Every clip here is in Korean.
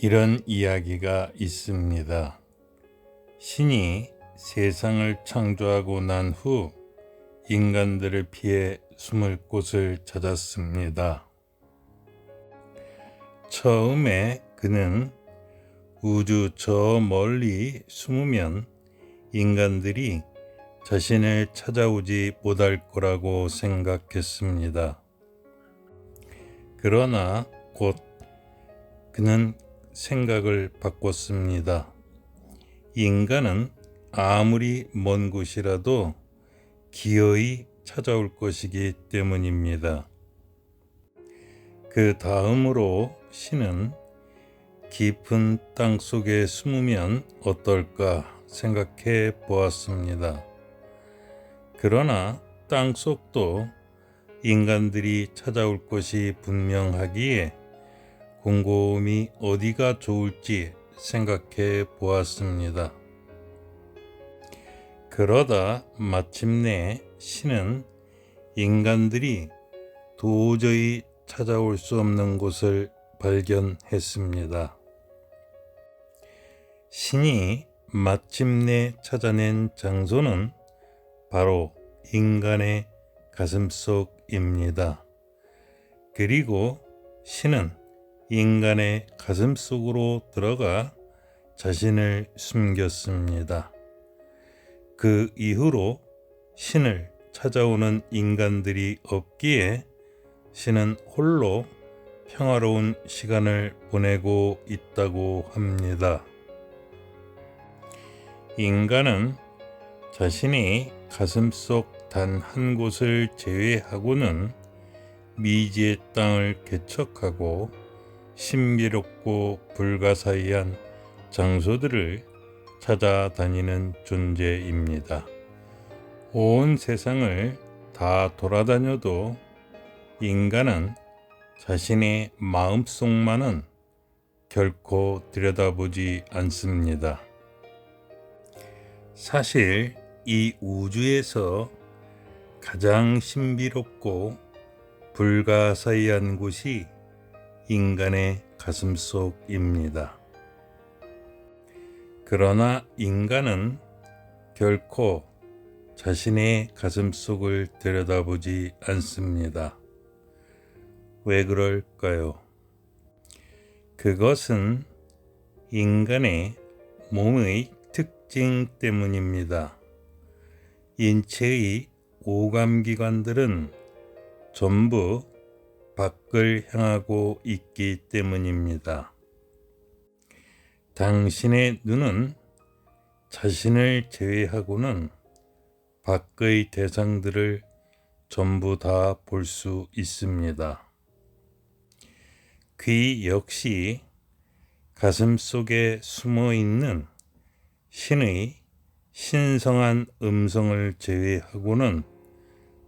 이런 이야기가 있습니다. 신이 세상을 창조하고 난 후 인간들을 피해 숨을 곳을 찾았습니다. 처음에 그는 우주 저 멀리 숨으면 인간들이 자신을 찾아오지 못할 거라고 생각했습니다. 그러나 곧 그는 생각을 바꿨습니다. 인간은 아무리 먼 곳이라도 기어이 찾아올 것이기 때문입니다. 그 다음으로 신은 깊은 땅 속에 숨으면 어떨까 생각해 보았습니다. 그러나 땅 속도 인간들이 찾아올 것이 분명하기에 곰곰이 어디가 좋을지 생각해 보았습니다. 그러다 마침내 신은 인간들이 도저히 찾아올 수 없는 곳을 발견했습니다. 신이 마침내 찾아낸 장소는 바로 인간의 가슴속입니다. 그리고 신은 인간의 가슴속으로 들어가 자신을 숨겼습니다. 그 이후로 신을 찾아오는 인간들이 없기에 신은 홀로 평화로운 시간을 보내고 있다고 합니다. 인간은 자신이 가슴속 단 한 곳을 제외하고는 미지의 땅을 개척하고 신비롭고 불가사의한 장소들을 찾아다니는 존재입니다. 온 세상을 다 돌아다녀도 인간은 자신의 마음속만은 결코 들여다보지 않습니다. 사실 이 우주에서 가장 신비롭고 불가사의한 곳이 인간의 가슴속입니다. 그러나 인간은 결코 자신의 가슴속을 들여다보지 않습니다. 왜 그럴까요? 그것은 인간의 몸의 특징 때문입니다. 인체의 오감기관들은 전부 밖을 향하고 있기 때문입니다. 당신의 눈은 자신을 제외하고는 밖의 대상들을 전부 다 볼 수 있습니다. 귀 역시 가슴 속에 숨어 있는 신의 신성한 음성을 제외하고는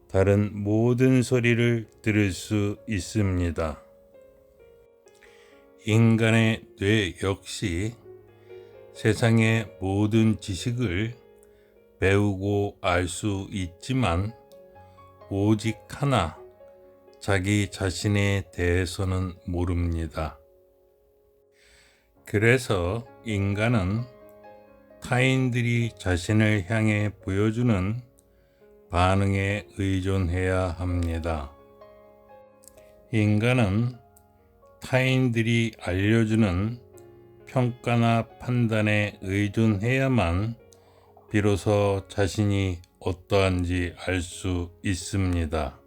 다른 모든 소리를 들을 수 있습니다. 인간의 뇌 역시 세상의 모든 지식을 배우고 알 수 있지만 오직 하나, 자기 자신에 대해서는 모릅니다. 그래서 인간은 타인들이 자신을 향해 보여주는 반응에 의존해야 합니다. 인간은 타인들이 알려주는 평가나 판단에 의존해야만 비로소 자신이 어떠한지 알 수 있습니다.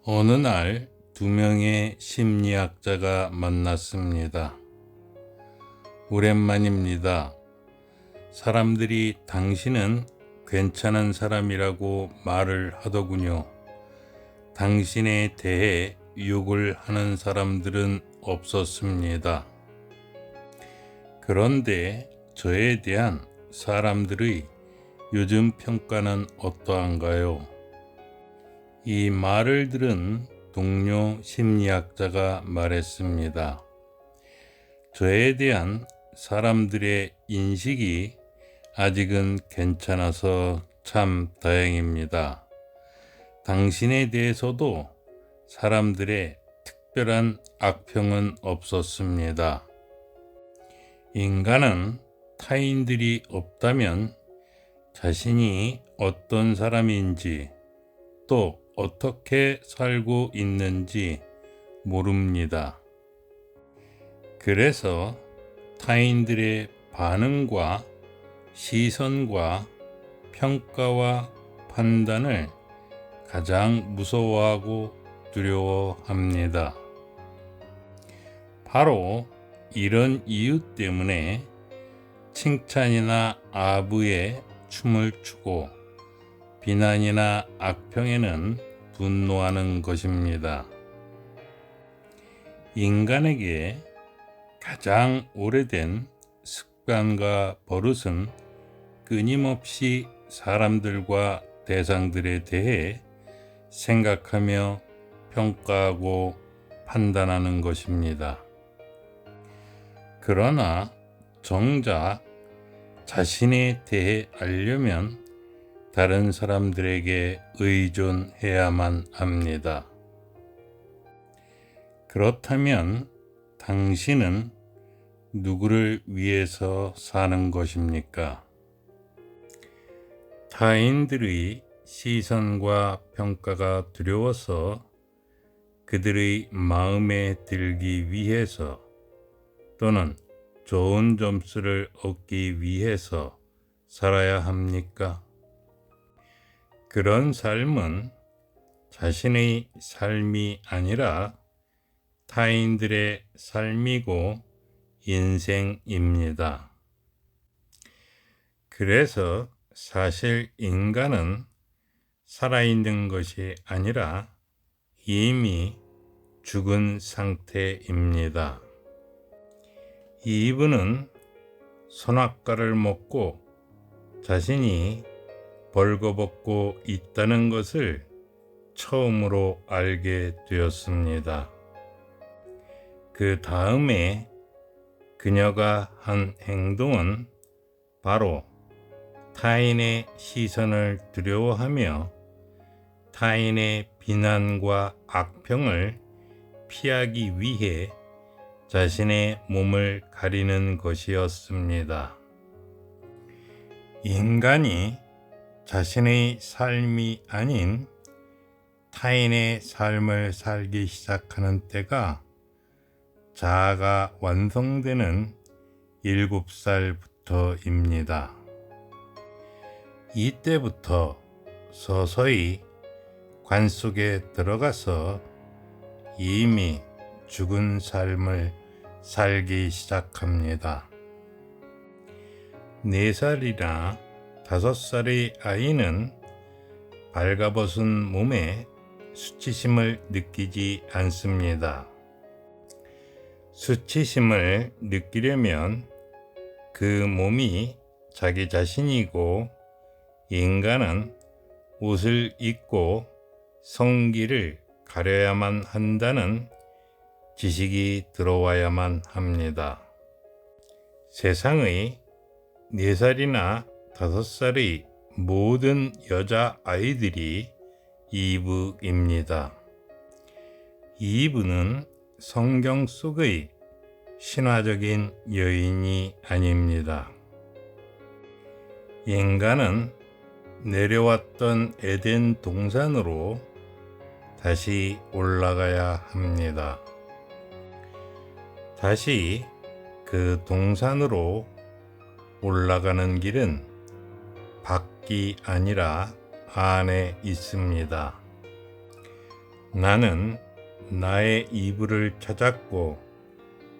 어느 날 2명의 심리학자가 만났습니다. 오랜만입니다. 사람들이 당신은 괜찮은 사람이라고 말을 하더군요. 당신에 대해 욕을 하는 사람들은 없었습니다. 그런데 저에 대한 사람들의 요즘 평가는 어떠한가요? 이 말을 들은 동료 심리학자가 말했습니다. 저에 대한 사람들의 인식이 아직은 괜찮아서 참 다행입니다. 당신에 대해서도 사람들의 특별한 악평은 없었습니다. 인간은 타인들이 없다면 자신이 어떤 사람인지 또 어떻게 살고 있는지 모릅니다. 그래서 타인들의 반응과 시선과 평가와 판단을 가장 무서워하고 두려워합니다. 바로 이런 이유 때문에 칭찬이나 아부에 춤을 추고 비난이나 악평에는 분노하는 것입니다. 인간에게 가장 오래된 습관과 버릇은 끊임없이 사람들과 대상들에 대해 생각하며 평가하고 판단하는 것입니다. 그러나 정작 자신에 대해 알려면 다른 사람들에게 의존해야만 합니다. 그렇다면 당신은 누구를 위해서 사는 것입니까? 타인들의 시선과 평가가 두려워서 그들의 마음에 들기 위해서 또는 좋은 점수를 얻기 위해서 살아야 합니까? 그런 삶은 자신의 삶이 아니라 타인들의 삶이고 인생입니다. 그래서 사실 인간은 살아있는 것이 아니라 이미 죽은 상태입니다. 이분은 선악과를 먹고 자신이 벌거벗고 있다는 것을 처음으로 알게 되었습니다. 그 다음에 그녀가 한 행동은 바로 타인의 시선을 두려워하며 타인의 비난과 악평을 피하기 위해 자신의 몸을 가리는 것이었습니다. 인간이 자신의 삶이 아닌 타인의 삶을 살기 시작하는 때가 자아가 완성되는 7살부터입니다. 이때부터 서서히 관 속에 들어가서 이미 죽은 삶을 살기 시작합니다. 4살이나 5살의 아이는 발가벗은 몸에 수치심을 느끼지 않습니다. 수치심을 느끼려면 그 몸이 자기 자신이고 인간은 옷을 입고 성기를 가려야만 한다는 지식이 들어와야만 합니다. 세상의 4살이나 5살의 모든 여자아이들이 이브입니다. 이브는 성경 속의 신화적인 여인이 아닙니다. 인간은 내려왔던 에덴 동산으로 다시 올라가야 합니다. 다시 그 동산으로 올라가는 길은 밖이 아니라 안에 있습니다. 나는 나의 이브를 찾았고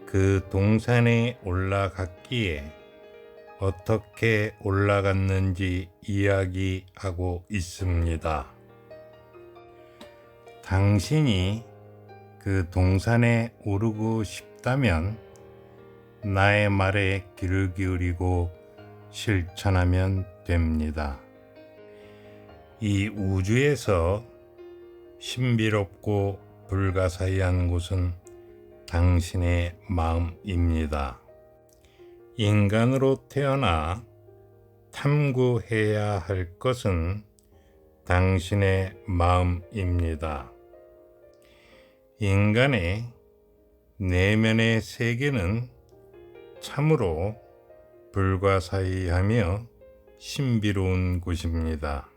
그 동산에 올라갔기에 어떻게 올라갔는지 이야기하고 있습니다. 당신이 그 동산에 오르고 싶다면 나의 말에 귀를 기울이고 실천하면 됩니다. 이 우주에서 신비롭고 불가사의한 곳은 당신의 마음입니다. 인간으로 태어나 탐구해야 할 것은 당신의 마음입니다. 인간의 내면의 세계는 참으로 불가사의하며 신비로운 곳입니다.